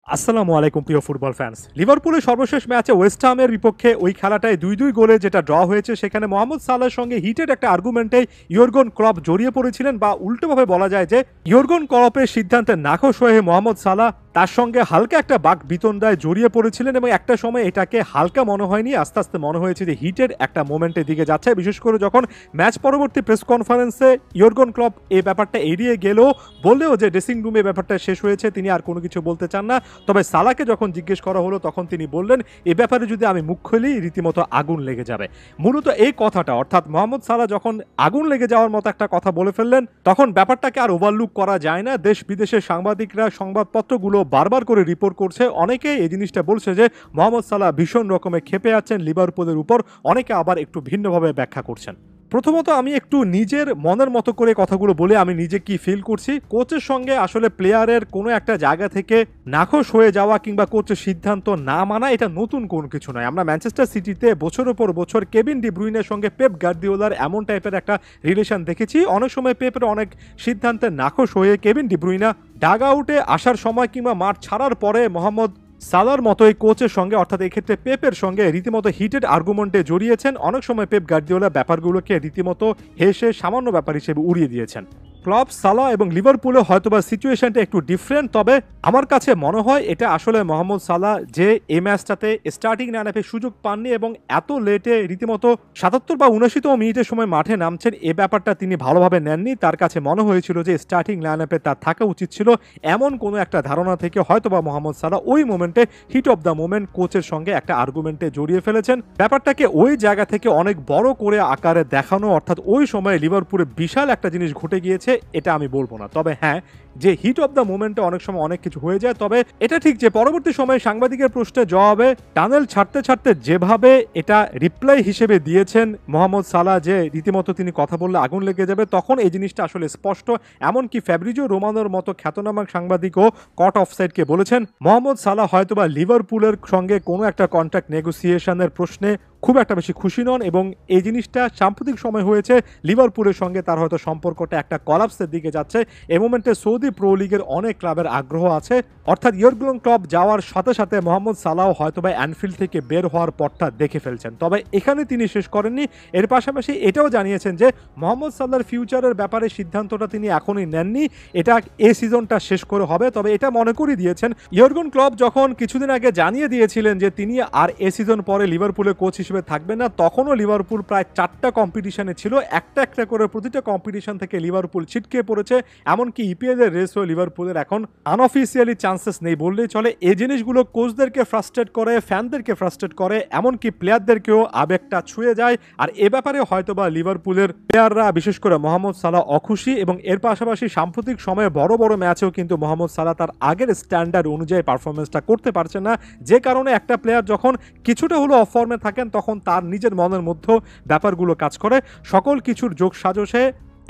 আসসালামু আলাইকুম প্রিয় ফুটবল ফ্যান্স। লিভারপুলের সর্বশেষ ম্যাচে ওয়েস্ট হামের বিপক্ষে ওই খেলাটায় ২-২ গোলে যেটা ড্র হয়েছে, সেখানে মোহাম্মদ সালাহর সঙ্গে হিটেড একটা আর্গুমেন্টে ইয়র্গন ক্লপ জড়িয়ে পড়েছিলেন, বা উল্টোভাবে বলা যায় যে ইয়র্গন ক্লপের সিদ্ধান্তে নাখোশ হয়ে মোহাম্মদ সালাহ তার সঙ্গে হালকা একটা বাক বিতণ্ডায় জড়িয়ে পড়েছিলেন, এবং একটা সময় এটাকে হালকা মনে হয়নি, আস্তে আস্তে মনে হয়েছে যে হিটেড একটা মোমেন্টের দিকে যাচ্ছে। বিশেষ করে যখন ম্যাচ পরবর্তী প্রেস কনফারেন্সে ইয়র্গন ক্লপ এই ব্যাপারটা এড়িয়ে গেলেও, বললেও যে ড্রেসিং রুমে ব্যাপারটা শেষ হয়েছে, তিনি আর কোনো কিছু বলতে চান না। তবে সালাহকে যখন জিজ্ঞেস করা হলো, তখন তিনি বললেন এ ব্যাপারে যদি আমি মুখ খুলি রীতিমতো আগুন লেগে যাবে। মূলত এই কথাটা, অর্থাৎ মোহাম্মদ সালাহ যখন আগুন লেগে যাওয়ার মতো একটা কথা বলে ফেললেন, তখন ব্যাপারটাকে আর ওভারলুক করা যায় না। দেশ বিদেশের সাংবাদিকরা, সংবাদপত্রগুলো বারবার করে রিপোর্ট করছে, অনেকে এই জিনিসটা বলছে যে মোহাম্মদ সালাহ ভীষণ রকমে ক্ষেপে আছেন লিভারপুলের উপর, অনেকে আবার একটু ভিন্নভাবে ব্যাখ্যা করছেন। প্রথমত আমি একটু নিজের মনের মতো করে কথাগুলো বলে আমি নিজে কি ফিল করছি। কোচের সঙ্গে আসলে প্লেয়ারের কোনো একটা জায়গা থেকে নাখোশ হয়ে যাওয়া কিংবা কোচের সিদ্ধান্ত না মানা, এটা নতুন কোনো কিছু নয়। আমরা ম্যানচেস্টার সিটিতে বছরের পর বছর কেভিন ডি ব্রুইনের সঙ্গে পেপ গার্দিওলার এমন টাইপের একটা রিলেশন দেখেছি। অনেক সময় পেপের অনেক সিদ্ধান্তে নাখোশ হয়ে কেভিন ডি ব্রুইনা ডাগ আউটে আসার সময় কিংবা মাঠ ছাড়ার পরে মোহাম্মদ সালার মতোই কোচের সঙ্গে, অর্থাৎ এক্ষেত্রে পেপের সঙ্গে রীতিমতো হিটেড আর্গুমেন্টে জড়িয়েছেন। অনেক সময় পেপ গার্দিওলা ব্যাপারগুলোকে রীতিমতো হেসে সামান্য ব্যাপার হিসেবে উড়িয়ে দিয়েছেন। ক্লপ, সালাহ এবং লিভারপুলে হয়তোবা সিচুয়েশনটা একটু ডিফারেন্ট, তবে আমার কাছে মনে হয় এটা আসলে মোহাম্মদ সালাহ যে এই ম্যাচটাতে স্টার্টিং লাইনআপে সুযোগ পাননি এবং এত লেটে রীতিমতো ৭৭ বা ৭৯তম মিনিটের সময় মাঠে নামছেন, এ ব্যাপারটা তিনি ভালোভাবে নেননি। তার কাছে মনে হয়েছিল যে স্টার্টিং লাইনআপে তার থাকা উচিত ছিল, এমন কোনো একটা ধারণা থেকে হয়তোবা মোহাম্মদ সালাহ ওই মোমেন্টে হিট অফ দ্য মোমেন্ট কোচের সঙ্গে একটা আর্গুমেন্টে জড়িয়ে ফেলেছেন। ব্যাপারটাকে ওই জায়গা থেকে অনেক বড় করে আকারে দেখানো, অর্থাৎ ওই সময় লিভারপুলে বিশাল একটা জিনিস ঘটে গিয়েছে, এটা আমি বলবো না। তবে হ্যাঁ, যে হিট অফ দ্য মোমেন্টে অনেক সময় অনেক কিছু হয়ে যায়। তবে এটা ঠিক যে পরবর্তী সময়ে সাংবাদিকের প্রশ্নের জবাবে টানেল ছাড়তে ছাড়তে যেভাবে এটা রিপ্লাই হিসেবে দিয়েছেন মোহাম্মদ সালাহ, যে রীতিমতো তিনি কথা বললে আগুন লেগে যাবে, তখন এই জিনিসটা আসলে স্পষ্ট। এমনকি ফ্যাব্রিজো রোমানোর মতো খ্যাতনামা সাংবাদিকও কট অফসাইডকে বলেছেন মোহাম্মদ সালাহ হয়তোবা লিভারপুলের সঙ্গে কোনো একটা কন্ট্রাক্ট নেগোসিয়েশনের প্রশ্নে খুব একটা বেশি খুশি নন, এবং এই জিনিসটা সাম্প্রতিক সময় হয়েছে লিভারপুলের সঙ্গে তার হয়তো সম্পর্কটা একটা কলাপসের দিকে যাচ্ছে। এই মোমেন্টে সৌদি প্রো লিগের অনেক ক্লাবের আগ্রহ আছে, অর্থাৎ ইয়র্গন ক্লপ যাওয়ার সাথে সাথে মোহাম্মদ সালাহ হয়তোবা অ্যানফিল্ড থেকে বের হওয়ার পথটা দেখে ফেলছেন। তবে এখানে তিনি শেষ করেননি, এর পাশাপাশি এটাও জানিয়েছেন যে মোহাম্মদ সালাহর ফিউচারের ব্যাপারে সিদ্ধান্তটা তিনি এখনই নেননি, এটা এই সিজনটা শেষ করে হবে। তবে এটা মনে করিয়ে দিয়েছেন ইয়র্গন ক্লপ যখন কিছুদিন আগে জানিয়ে দিয়েছিলেন যে তিনি আর এ সিজন পরে লিভারপুলের কোচ হিসেবে থাকবে না, তখনও লিভারপুল প্রায় 4টা কম্পিটিশনে ছিল, একটা একটা করে প্রতিটা কম্পিটিশন থেকে লিভারপুল ছিটকে পড়েছে। এমনকি ইপিএল এর রেসও লিভারপুলের এখন আনঅফিসিয়ালি চান্সেস নেই বললেই চলে। এই জিনিসগুলো কোচদেরকে ফ্রাস্ট্রেট করে, ফ্যানদেরকে ফ্রাস্ট্রেট করে, এমনকি প্লেয়ারদেরকেও আবেগটা ছুঁয়ে যায়। আর এ ব্যাপারে হয়তোবা লিভারপুলের প্লেয়াররা, বিশেষ করে মোহাম্মদ সালাহ, অখুশি। এবং এর পাশাপাশি সাম্প্রতিক সময়ে বড় বড় ম্যাচেও কিন্তু মোহাম্মদ সালাহ তার আগের স্ট্যান্ডার্ড অনুযায়ী পারফরমেন্সটা করতে পারছে না, যে কারণে একটা প্লেয়ার যখন কিছুটা হলো অফ ফর্মে থাকেন, তখন তার নিজের মনের মধ্যেও ব্যাপারগুলো কাজ করে। সকল কিছুর যোগ সাজসে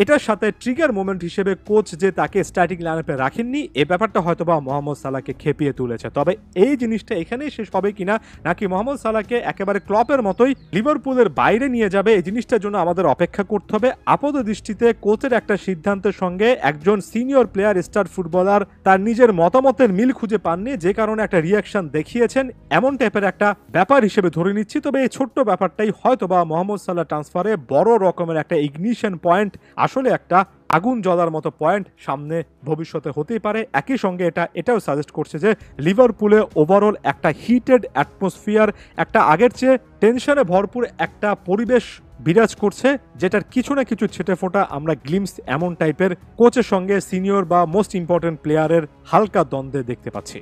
এটার সাথে ট্রিগার মোমেন্ট হিসেবে কোচ যে তাকে স্টার্টিং লাইনআপে রাখেননি, এই ব্যাপারটা হয়তোবা মোহাম্মদ সালাহকে খেপিয়ে তুলেছে। তবে এই জিনিসটা এখানেই শেষ হবে কিনা, নাকি মোহাম্মদ সালাহকে একেবারে ক্লপের মতোই লিভারপুলের বাইরে নিয়ে যাবে, এই জিনিসটার জন্য আমাদের অপেক্ষা করতে হবে। আপাত দৃষ্টিতে কোচের একটা সিদ্ধান্তের সঙ্গে একজন সিনিয়র প্লেয়ার, স্টার ফুটবলার তার নিজের মতামতের মিল খুঁজে পাননি, যে কারণে একটা রিয়াকশন দেখিয়েছেন, এমন টাইপের একটা ব্যাপার হিসেবে ধরে নিচ্ছি। তবে এই ছোট্ট ব্যাপারটাই হয়তোবা মোহাম্মদ সালাহ ট্রান্সফারে বড় রকমের একটা ইগনিশন পয়েন্ট, আসলে একটা আগুন জ্বলার মতো পয়েন্ট সামনে ভবিষ্যতে হতেই পারে। একই সঙ্গে এটাও সাজেস্ট করছে যে লিভারপুলে ওভারঅল একটা হিটেড অ্যাটমসফিয়ার, একটা আগের চেয়ে টেনশনে ভরপুর একটা পরিবেশ বিরাজ করছে, যেটার কিছু না কিছু ছেটে ফোটা আমরা গ্লিমস এমন টাইপের কোচের সঙ্গে সিনিয়র বা মোস্ট ইম্পর্টেন্ট প্লেয়ারের হালকা দ্বন্দ্বে দেখতে পাচ্ছি।